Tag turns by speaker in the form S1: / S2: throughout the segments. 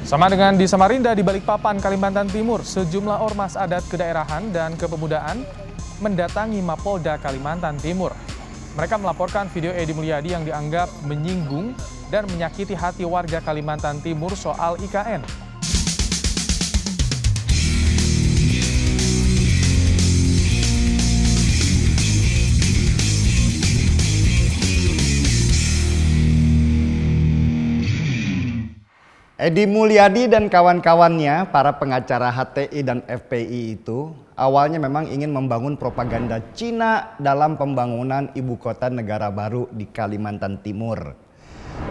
S1: Sama dengan di Samarinda, di Balikpapan, Kalimantan Timur, sejumlah ormas adat kedaerahan dan kepemudaan mendatangi Mapolda Kalimantan Timur. Mereka melaporkan video Edi Mulyadi yang dianggap menyinggung dan menyakiti hati warga Kalimantan Timur soal IKN.
S2: Edi Mulyadi dan kawan-kawannya, para pengacara HTI dan FPI itu awalnya memang ingin membangun propaganda Cina dalam pembangunan ibu kota negara baru di Kalimantan Timur.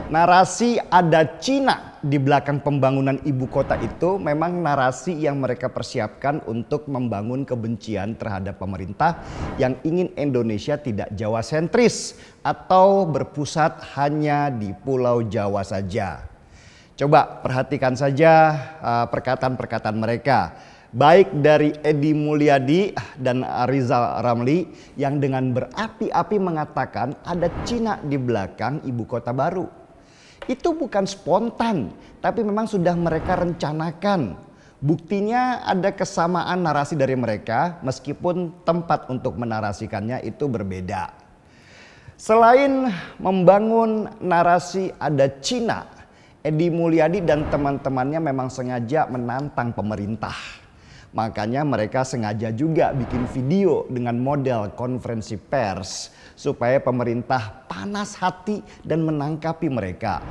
S2: Narasi ada Cina di belakang pembangunan ibu kota itu memang narasi yang mereka persiapkan untuk membangun kebencian terhadap pemerintah yang ingin Indonesia tidak Jawa sentris atau berpusat hanya di Pulau Jawa saja. Coba perhatikan saja perkataan-perkataan mereka, baik dari Edi Mulyadi dan Rizal Ramli yang dengan berapi-api mengatakan ada Cina di belakang ibu kota baru. Itu bukan spontan, tapi memang sudah mereka rencanakan. Buktinya ada kesamaan narasi dari mereka meskipun tempat untuk menarasikannya itu berbeda. Selain membangun narasi ada Cina, Edi Mulyadi dan teman-temannya memang sengaja menantang pemerintah. Makanya mereka sengaja juga bikin video dengan model konferensi pers supaya pemerintah panas hati dan menangkapi mereka.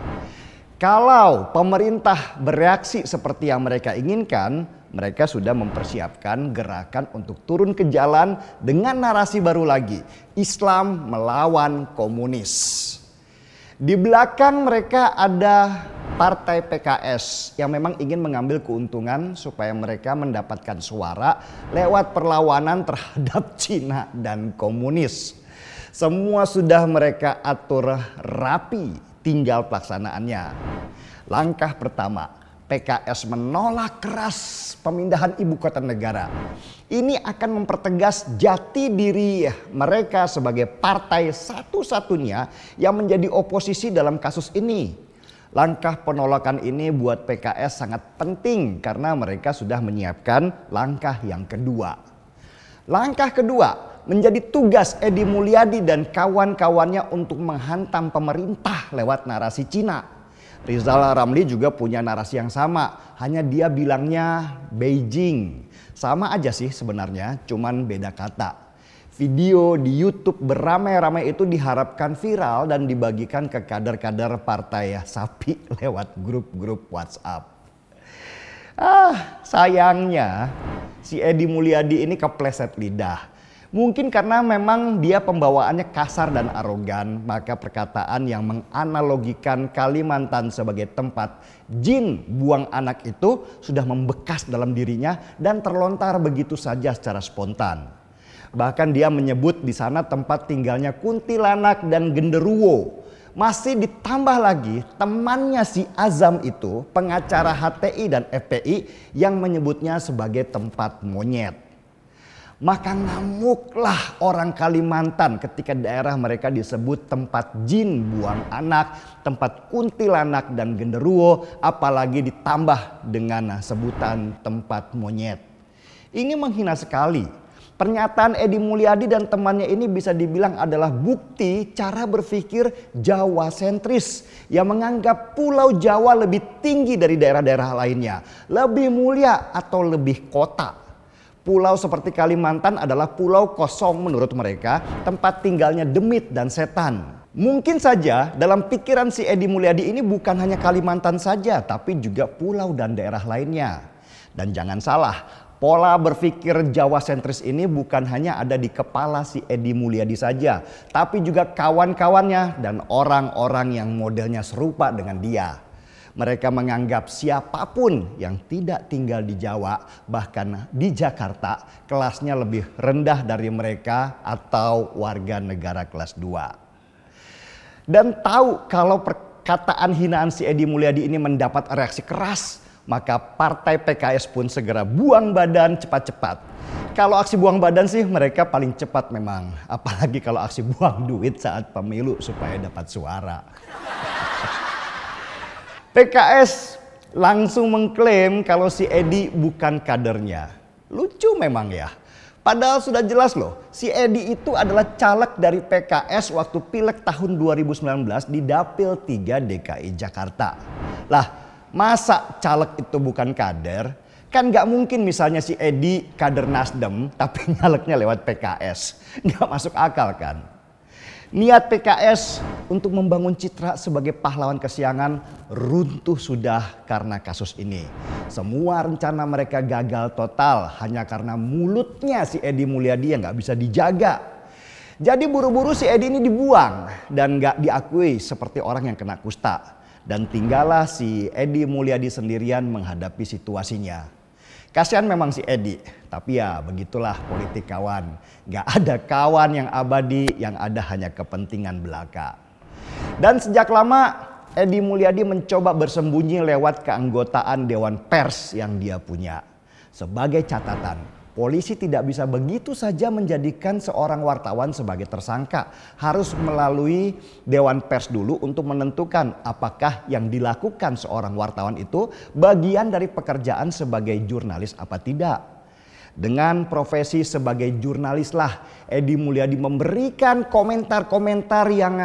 S2: Kalau pemerintah bereaksi seperti yang mereka inginkan, mereka sudah mempersiapkan gerakan untuk turun ke jalan dengan narasi baru lagi, Islam melawan komunis. Di belakang mereka ada Partai PKS yang memang ingin mengambil keuntungan supaya mereka mendapatkan suara lewat perlawanan terhadap Cina dan komunis. Semua sudah mereka atur rapi, tinggal pelaksanaannya. Langkah pertama, PKS menolak keras pemindahan ibu kota negara. Ini akan mempertegas jati diri mereka sebagai partai satu-satunya yang menjadi oposisi dalam kasus ini. Langkah penolakan ini buat PKS sangat penting karena mereka sudah menyiapkan langkah yang kedua. Langkah kedua menjadi tugas Edi Mulyadi dan kawan-kawannya untuk menghantam pemerintah lewat narasi Cina. Rizal Ramli juga punya narasi yang sama, hanya dia bilangnya Beijing. Sama aja sih sebenarnya, cuman beda kata. Video di YouTube beramai-ramai itu diharapkan viral dan dibagikan ke kader-kader partai sapi lewat grup-grup WhatsApp. Sayangnya si Edi Mulyadi ini kepleset lidah. Mungkin karena memang dia pembawaannya kasar dan arogan, maka perkataan yang menganalogikan Kalimantan sebagai tempat jin buang anak itu sudah membekas dalam dirinya dan terlontar begitu saja secara spontan. Bahkan dia menyebut di sana tempat tinggalnya kuntilanak dan genderuwo. Masih ditambah lagi temannya si Azam itu, pengacara HTI dan FPI yang menyebutnya sebagai tempat monyet. Maka ngamuklah orang Kalimantan ketika daerah mereka disebut tempat jin buang anak, tempat kuntilanak dan genderuwo, apalagi ditambah dengan sebutan tempat monyet. Ini menghina sekali. Pernyataan Edi Mulyadi dan temannya ini bisa dibilang adalah bukti cara berpikir Jawa sentris yang menganggap Pulau Jawa lebih tinggi dari daerah-daerah lainnya, lebih mulia atau lebih kota. Pulau seperti Kalimantan adalah pulau kosong menurut mereka, tempat tinggalnya demit dan setan. Mungkin saja dalam pikiran si Edi Mulyadi ini bukan hanya Kalimantan saja, tapi juga pulau dan daerah lainnya. Dan jangan salah, pola berpikir Jawa sentris ini bukan hanya ada di kepala si Edi Mulyadi saja, tapi juga kawan-kawannya dan orang-orang yang modelnya serupa dengan dia. Mereka menganggap siapapun yang tidak tinggal di Jawa, bahkan di Jakarta, kelasnya lebih rendah dari mereka atau warga negara kelas 2. Dan tahu kalau perkataan hinaan si Edi Mulyadi ini mendapat reaksi keras, maka partai PKS pun segera buang badan cepat-cepat. Kalau aksi buang badan sih mereka paling cepat memang. Apalagi kalau aksi buang duit saat pemilu supaya dapat suara. PKS langsung mengklaim kalau si Edi bukan kadernya. Lucu memang ya. Padahal sudah jelas loh, si Edi itu adalah caleg dari PKS waktu Pileg tahun 2019 di Dapil 3 DKI Jakarta. Lah, masa caleg itu bukan kader? Kan gak mungkin misalnya si Edi kader Nasdem tapi nyaleknya lewat PKS. Gak masuk akal kan? Niat PKS untuk membangun citra sebagai pahlawan kesiangan runtuh sudah karena kasus ini. Semua rencana mereka gagal total hanya karena mulutnya si Edi Mulyadi yang gak bisa dijaga. Jadi buru-buru si Edi ini dibuang dan gak diakui seperti orang yang kena kusta. Dan tinggallah si Edi Mulyadi sendirian menghadapi situasinya. Kasihan memang si Edi, tapi ya begitulah politik kawan. Gak ada kawan yang abadi, yang ada hanya kepentingan belaka. Dan sejak lama Edi Mulyadi mencoba bersembunyi lewat keanggotaan Dewan Pers yang dia punya. Sebagai catatan, polisi tidak bisa begitu saja menjadikan seorang wartawan sebagai tersangka. Harus melalui Dewan Pers dulu untuk menentukan apakah yang dilakukan seorang wartawan itu bagian dari pekerjaan sebagai jurnalis apa tidak. Dengan profesi sebagai jurnalis lah Edi Mulyadi memberikan komentar-komentar yang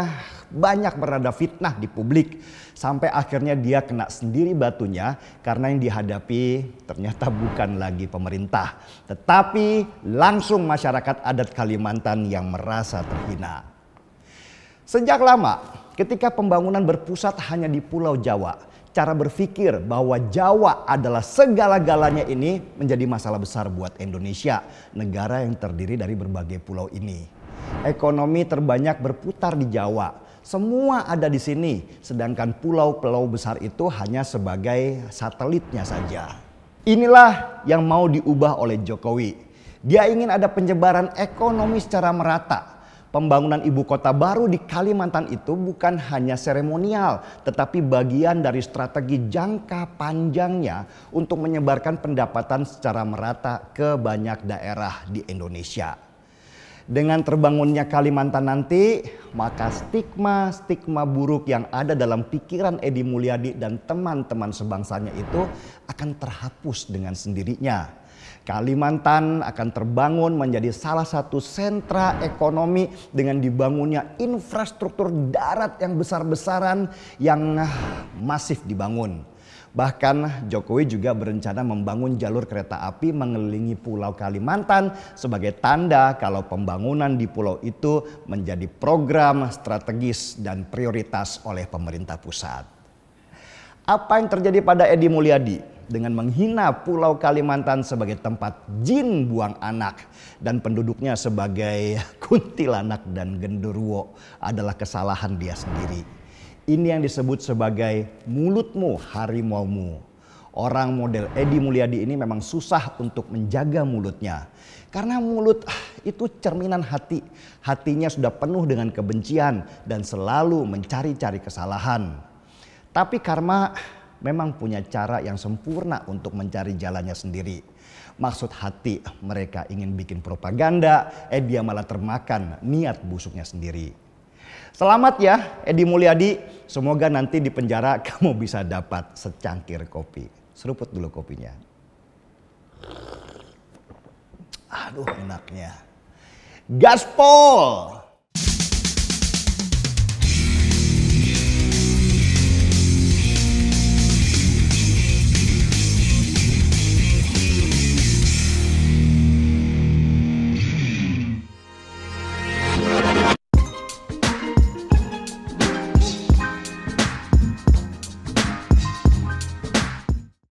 S2: banyak berada fitnah di publik. Sampai akhirnya dia kena sendiri batunya karena yang dihadapi ternyata bukan lagi pemerintah. Tetapi langsung masyarakat adat Kalimantan yang merasa terhina. Sejak lama ketika pembangunan berpusat hanya di Pulau Jawa, cara berpikir bahwa Jawa adalah segala-galanya ini menjadi masalah besar buat Indonesia, negara yang terdiri dari berbagai pulau ini. Ekonomi terbanyak berputar di Jawa. Semua ada di sini, sedangkan pulau-pulau besar itu hanya sebagai satelitnya saja. Inilah yang mau diubah oleh Jokowi. Dia ingin ada penyebaran ekonomi secara merata. Pembangunan ibu kota baru di Kalimantan itu bukan hanya seremonial, tetapi bagian dari strategi jangka panjangnya untuk menyebarkan pendapatan secara merata ke banyak daerah di Indonesia. Dengan terbangunnya Kalimantan nanti, maka stigma buruk yang ada dalam pikiran Edi Mulyadi dan teman-teman sebangsanya itu akan terhapus dengan sendirinya. Kalimantan akan terbangun menjadi salah satu sentra ekonomi dengan dibangunnya infrastruktur darat yang besar-besaran yang masif dibangun. Bahkan Jokowi juga berencana membangun jalur kereta api mengelilingi Pulau Kalimantan sebagai tanda kalau pembangunan di pulau itu menjadi program strategis dan prioritas oleh pemerintah pusat. Apa yang terjadi pada Edi Mulyadi dengan menghina Pulau Kalimantan sebagai tempat jin buang anak dan penduduknya sebagai kuntilanak dan genderuwo adalah kesalahan dia sendiri. Ini yang disebut sebagai mulutmu harimaumu. Orang model Edi Mulyadi ini memang susah untuk menjaga mulutnya. Karena mulut itu cerminan hati. Hatinya sudah penuh dengan kebencian dan selalu mencari-cari kesalahan. Tapi karma memang punya cara yang sempurna untuk mencari jalannya sendiri. Maksud hati mereka ingin bikin propaganda, dia malah termakan niat busuknya sendiri. Selamat ya Edi Mulyadi, semoga nanti di penjara kamu bisa dapat secangkir kopi. Seruput dulu kopinya. Aduh enaknya. Gaspol!